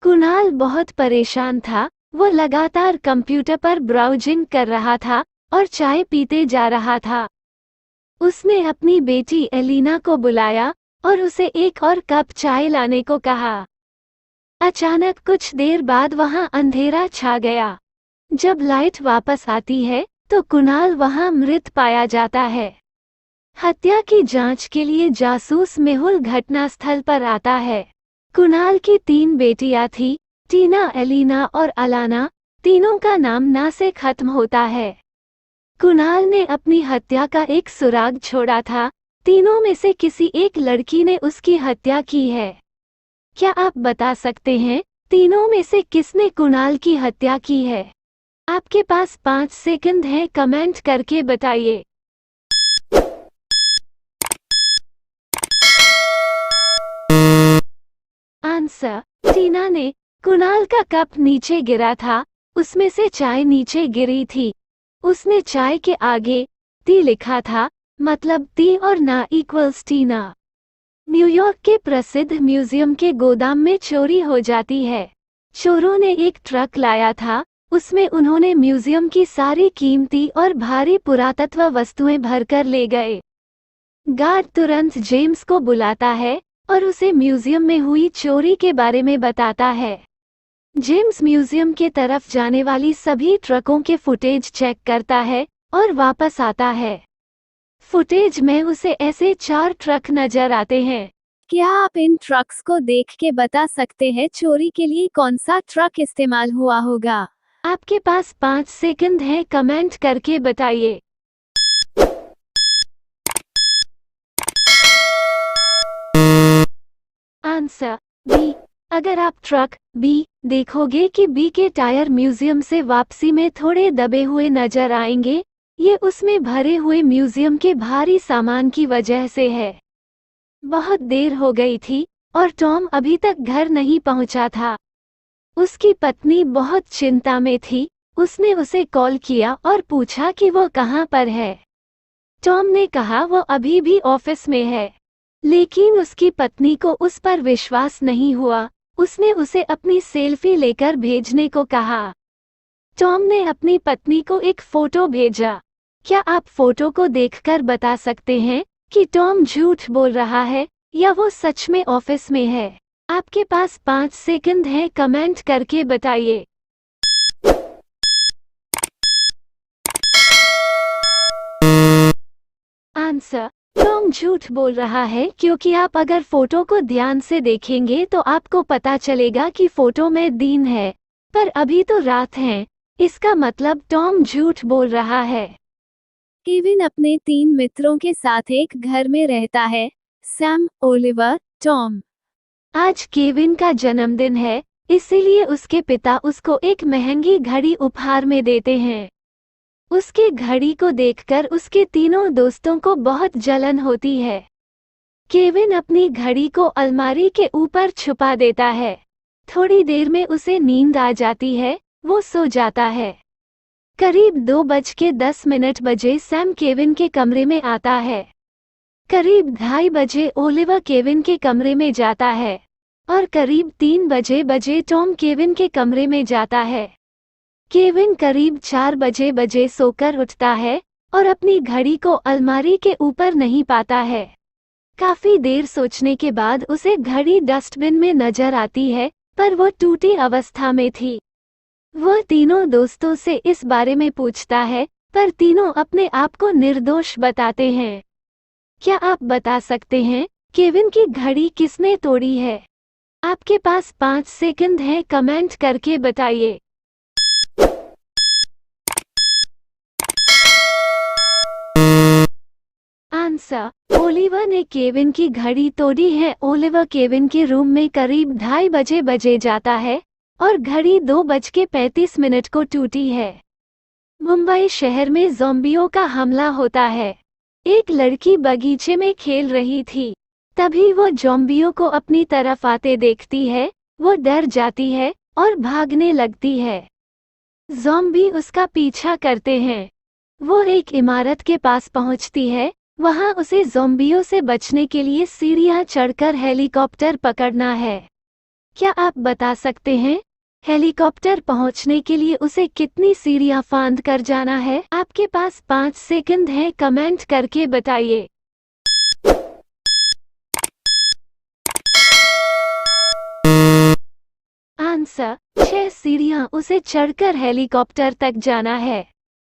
कुणाल बहुत परेशान था। वो लगातार कंप्यूटर पर ब्राउजिंग कर रहा था और चाय पीते जा रहा था। उसने अपनी बेटी एलिना को बुलाया और उसे एक और कप चाय लाने को कहा। अचानक कुछ देर बाद वहां अंधेरा छा गया। जब लाइट वापस आती है तो कुणाल वहां मृत पाया जाता है। हत्या की जांच के लिए जासूस मेहुल घटनास्थल पर आता है। कुणाल की 3 बेटियां थी, टीना, एलिना और अलाना। तीनों का नाम ना से खत्म होता है। कुणाल ने अपनी हत्या का एक सुराग छोड़ा था। तीनों में से किसी एक लड़की ने उसकी हत्या की है। क्या आप बता सकते हैं तीनों में से किसने कुणाल की हत्या की है? आपके पास 5 सेकंड हैं, कमेंट करके बताइए। आंसर, टीना ने। कुणाल का कप नीचे गिरा था, उसमें से चाय नीचे गिरी थी। उसने चाय के आगे टी लिखा था, मतलब टी और ना इक्वल्स टीना। न्यूयॉर्क के प्रसिद्ध म्यूजियम के गोदाम में चोरी हो जाती है। चोरों ने एक ट्रक लाया था, उसमें उन्होंने म्यूजियम की सारी कीमती और भारी पुरातत्व वस्तुएं भरकर ले गए। गार्ड तुरंत जेम्स को बुलाता है और उसे म्यूजियम में हुई चोरी के बारे में बताता है। जेम्स म्यूजियम के तरफ जाने वाली सभी ट्रकों के फुटेज चेक करता है और वापस आता है। फुटेज में उसे ऐसे 4 ट्रक नजर आते हैं। क्या आप इन ट्रक्स को देख के बता सकते हैं चोरी के लिए कौन सा ट्रक इस्तेमाल हुआ होगा? आपके पास 5 सेकंड हैं, कमेंट करके बताइए। Answer, B. अगर आप ट्रक बी देखोगे कि बी के टायर म्यूजियम से वापसी में थोड़े दबे हुए नजर आएंगे। ये उसमें भरे हुए म्यूजियम के भारी सामान की वजह से है। बहुत देर हो गई थी और टॉम अभी तक घर नहीं पहुंचा था। उसकी पत्नी बहुत चिंता में थी। उसने उसे कॉल किया और पूछा कि वो कहाँ पर है। टॉम ने कहा वो अभी भी ऑफिस में है, लेकिन उसकी पत्नी को उस पर विश्वास नहीं हुआ। उसने उसे अपनी सेल्फी लेकर भेजने को कहा। टॉम ने अपनी पत्नी को एक फोटो भेजा। क्या आप फोटो को देखकर बता सकते हैं कि टॉम झूठ बोल रहा है या वो सच में ऑफिस में है? आपके पास 5 सेकंड हैं, कमेंट करके बताइए। आंसर, टॉम झूठ बोल रहा है क्योंकि आप अगर फोटो को ध्यान से देखेंगे तो आपको पता चलेगा कि फोटो में दिन है, पर अभी तो रात है। इसका मतलब टॉम झूठ बोल रहा है। केविन अपने 3 मित्रों के साथ एक घर में रहता है, सैम, ओलिवर, टॉम। आज केविन का जन्मदिन है, इसीलिए उसके पिता उसको एक महंगी घड़ी उपहार में देते हैं। उसके घड़ी को देखकर उसके तीनों दोस्तों को बहुत जलन होती है। केविन अपनी घड़ी को अलमारी के ऊपर छुपा देता है। थोड़ी देर में उसे नींद आ जाती है, वो सो जाता है। करीब 2:10 बजे सैम केविन के कमरे में आता है। करीब 2:30 बजे ओलिवर केविन के कमरे में जाता है और करीब 3 बजे टॉम केविन के कमरे में जाता है। केविन करीब 4 बजे सोकर उठता है और अपनी घड़ी को अलमारी के ऊपर नहीं पाता है। काफी देर सोचने के बाद उसे घड़ी डस्टबिन में नजर आती है, पर वो टूटी अवस्था में थी। वह तीनों दोस्तों से इस बारे में पूछता है, पर तीनों अपने आप को निर्दोष बताते हैं। क्या आप बता सकते हैं केविन की घड़ी किसने तोड़ी है? आपके पास 5 सेकंड हैं, कमेंट करके बताइए। आंसर, ओलिवर ने केविन की घड़ी तोड़ी है। ओलिवर केविन के रूम में करीब 2:30 बजे जाता है और घड़ी 2:35 को टूटी है। मुंबई शहर में ज़ॉम्बियों का हमला होता है। एक लड़की बगीचे में खेल रही थी, तभी वो ज़ॉम्बियों को अपनी तरफ आते देखती है। वो डर जाती है और भागने लगती है। ज़ॉम्बी उसका पीछा करते हैं। वो एक इमारत के पास पहुंचती है। वहां उसे ज़ॉम्बियों से बचने के लिए सीढ़ियां चढ़कर हेलीकॉप्टर पकड़ना है। क्या आप बता सकते हैं हेलीकॉप्टर पहुंचने के लिए उसे कितनी सीढ़ियां फांद कर जाना है? आपके पास 5 सेकंड है, कमेंट करके बताइए। आंसर 6 सीढ़ियां उसे चढ़कर हेलीकॉप्टर तक जाना है।